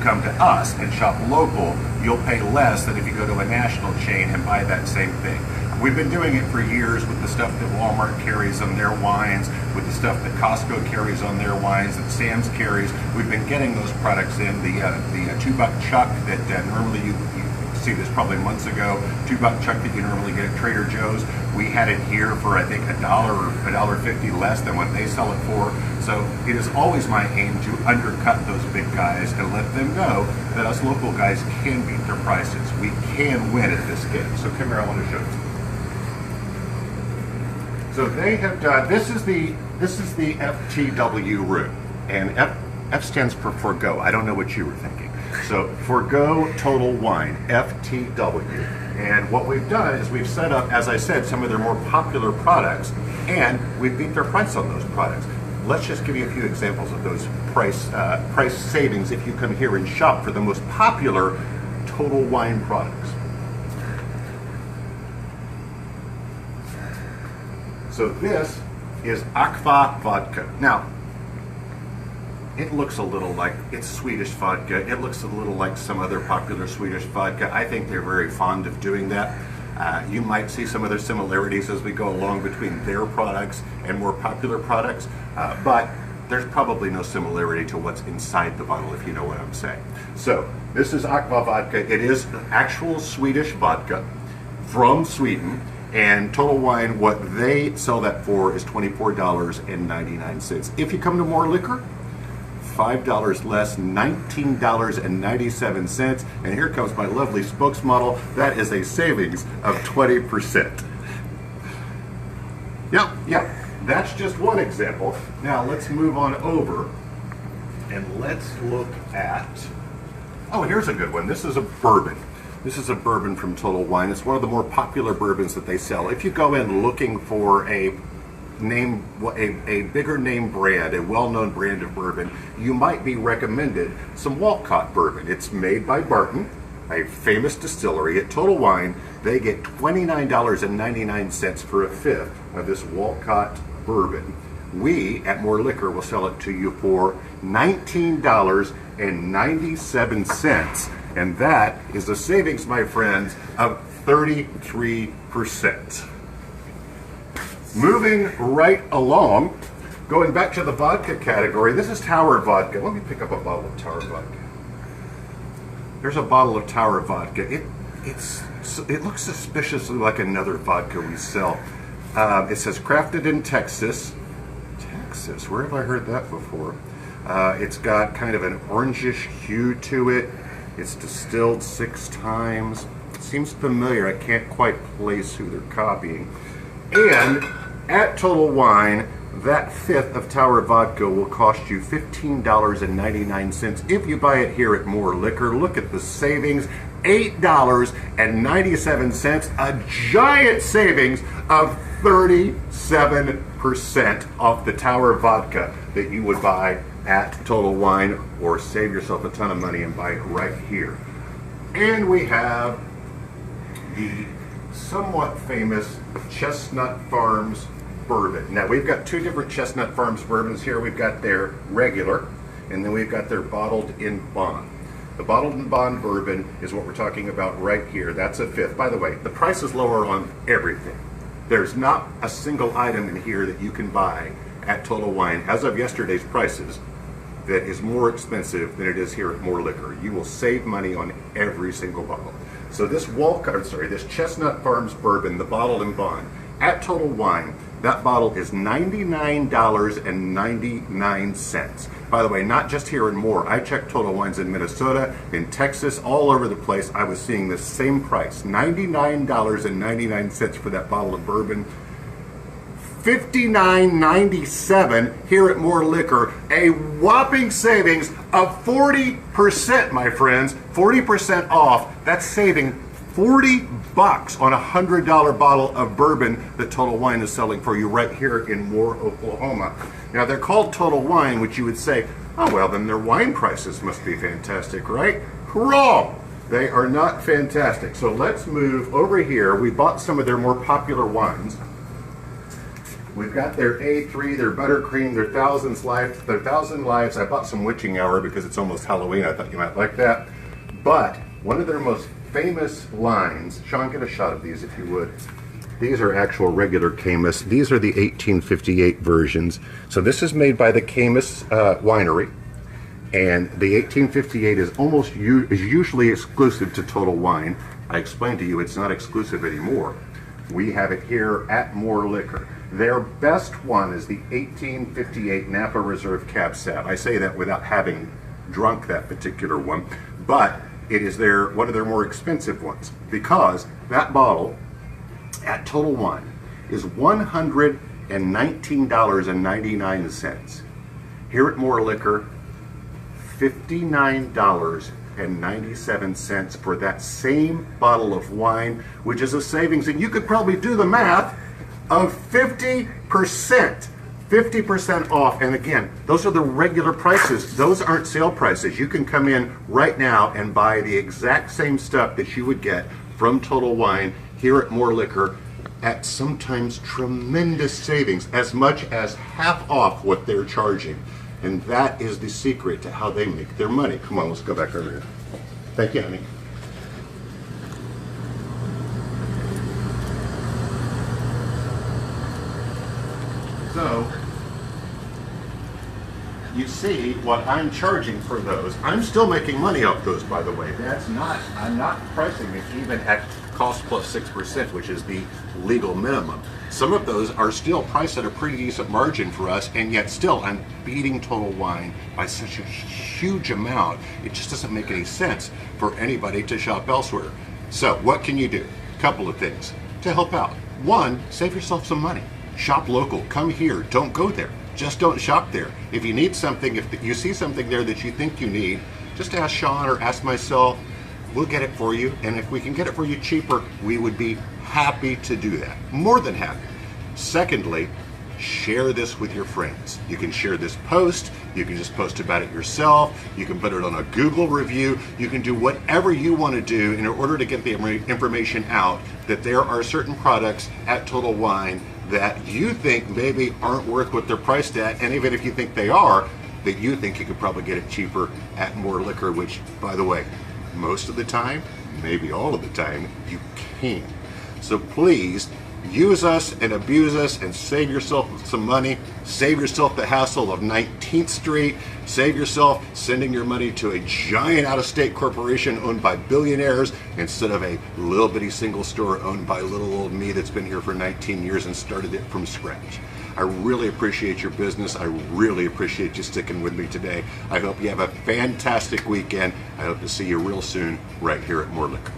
come to us and shop local, you'll pay less than if you go to a national chain and buy that same thing. We've been doing it for years with the stuff that Walmart carries on their wines, with the stuff that Costco carries on their wines, that Sam's carries. We've been getting those products in. The $2 chuck that normally you see this probably months ago, $2 chuck that you normally get at Trader Joe's. We had it here for I think $1 or $1.50 less than what they sell it for. So it is always my aim to undercut those big guys and let them know that us local guys can beat their prices. We can win at this game. So come here, I want to show you. So they have done, this is the FTW room, and F stands for Forgo. I don't know what you were thinking. So Forgo Total Wine, FTW. And what we've done is we've set up, as I said, some of their more popular products, and we've beat their price on those products. Let's just give you a few examples of those price savings if you come here and shop for the most popular Total Wine products. So this is Aqua vodka. Now, it looks a little like, it's Swedish vodka. It looks a little like some other popular Swedish vodka. I think they're very fond of doing that. You might see some other similarities as we go along between their products and more popular products, but there's probably no similarity to what's inside the bottle, if you know what I'm saying. So this is Aqua vodka. It is actual Swedish vodka from Sweden. And Total Wine, what they sell that for is $24.99. If you come to More Liquor, $5 less, $19.97. And here comes my lovely spokesmodel. That is a savings of 20%. Yep, that's just one example. Now let's move on over and let's look at, oh, here's a good one. This is a bourbon. This is a bourbon from Total Wine. It's one of the more popular bourbons that they sell. If you go in looking for a bigger name brand, a well-known brand of bourbon, you might be recommended some Walcott bourbon. It's made by Barton, a famous distillery. At Total Wine, they get $29.99 for a fifth of this Walcott bourbon. We, at More Liquor, will sell it to you for $19.97. And that is a savings, my friends, of 33%. Moving right along, going back to the vodka category, this is Tower Vodka. Let me pick up a bottle of Tower Vodka. There's a bottle of Tower Vodka. It looks suspiciously like another vodka we sell. It says crafted in Texas. Texas, where have I heard that before? It's got kind of an orangish hue to it. It's distilled 6 times. It seems familiar. I can't quite place who they're copying. And at Total Wine, that fifth of Tower Vodka will cost you $15.99 if you buy it here at More Liquor. Look at the savings, $8.97, a giant savings of 37% off the Tower Vodka that you would buy at Total Wine, or save yourself a ton of money and buy it right here. And we have the somewhat famous Chestnut Farms bourbon. Now we've got 2 different Chestnut Farms bourbons here. We've got their regular, and then we've got their bottled in bond. The bottled in bond bourbon is what we're talking about right here. That's a fifth. By the way, the price is lower on everything. There's not a single item in here that you can buy at Total Wine, as of yesterday's prices, that is more expensive than it is here at More Liquor. You will save money on every single bottle. So this this Chestnut Farms bourbon, the bottled in bond, at Total Wine, that bottle is $99.99. By the way, not just here in More. I checked Total Wines in Minnesota, in Texas, all over the place. I was seeing the same price, $99.99 for that bottle of bourbon. $59.97 here at More Liquor, a whopping savings of 40%, my friends, 40% off. That's saving $40 on a $100 bottle of bourbon that Total Wine is selling for you right here in Moore, Oklahoma. Now they're called Total Wine, which you would say, oh well, then their wine prices must be fantastic, right? Wrong! They are not fantastic. So let's move over here. We bought some of their more popular wines. We've got their A3, their buttercream, their Thousand Lives. I bought some Witching Hour because it's almost Halloween. I thought you might like that. But one of their most famous lines, Sean, get a shot of these if you would. These are actual regular Caymus. These are the 1858 versions. So this is made by the Caymus winery. And the 1858 is usually exclusive to Total Wine. I explained to you it's not exclusive anymore. We have it here at More Liquor. Their best one is the 1858 Napa Reserve Cab Sav. I say that without having drunk that particular one, but it is one of their more expensive ones because that bottle at Total Wine is $119.99. Here at More Liquor, $59.97 for that same bottle of wine, which is a savings, and you could probably do the math, of 50%. 50% off. And again, those are the regular prices. Those aren't sale prices. You can come in right now and buy the exact same stuff that you would get from Total Wine here at More Liquor at sometimes tremendous savings, as much as half off what they're charging. And that is the secret to how they make their money. Come on, let's go back over here. Thank you, honey. So, you see what I'm charging for those. I'm still making money off those, by the way. I'm not pricing it even at cost plus 6%, which is the legal minimum. Some of those are still priced at a pretty decent margin for us, and yet still I'm beating Total Wine by such a huge amount. It just doesn't make any sense for anybody to shop elsewhere. So what can you do? A couple of things to help out. One, save yourself some money. Shop local. Come here. Don't go there. Just don't shop there. If you need something, if you see something there that you think you need, just ask Sean or ask myself. We'll get it for you. And if we can get it for you cheaper, we would be happy to do that. More than happy. Secondly, share this with your friends. You can share this post. You can just post about it yourself. You can put it on a Google review. You can do whatever you want to do in order to get the information out that there are certain products at Total Wine that you think maybe aren't worth what they're priced at, and even if you think they are, that you think you could probably get it cheaper at More Liquor, which, by the way, most of the time, maybe all of the time, you can. So please, use us and abuse us and save yourself some money. Save yourself the hassle of 19th Street. Save yourself sending your money to a giant out-of-state corporation owned by billionaires instead of a little bitty single store owned by little old me that's been here for 19 years and started it from scratch. I really appreciate your business. I really appreciate you sticking with me today. I hope you have a fantastic weekend. I hope to see you real soon right here at More Liquor.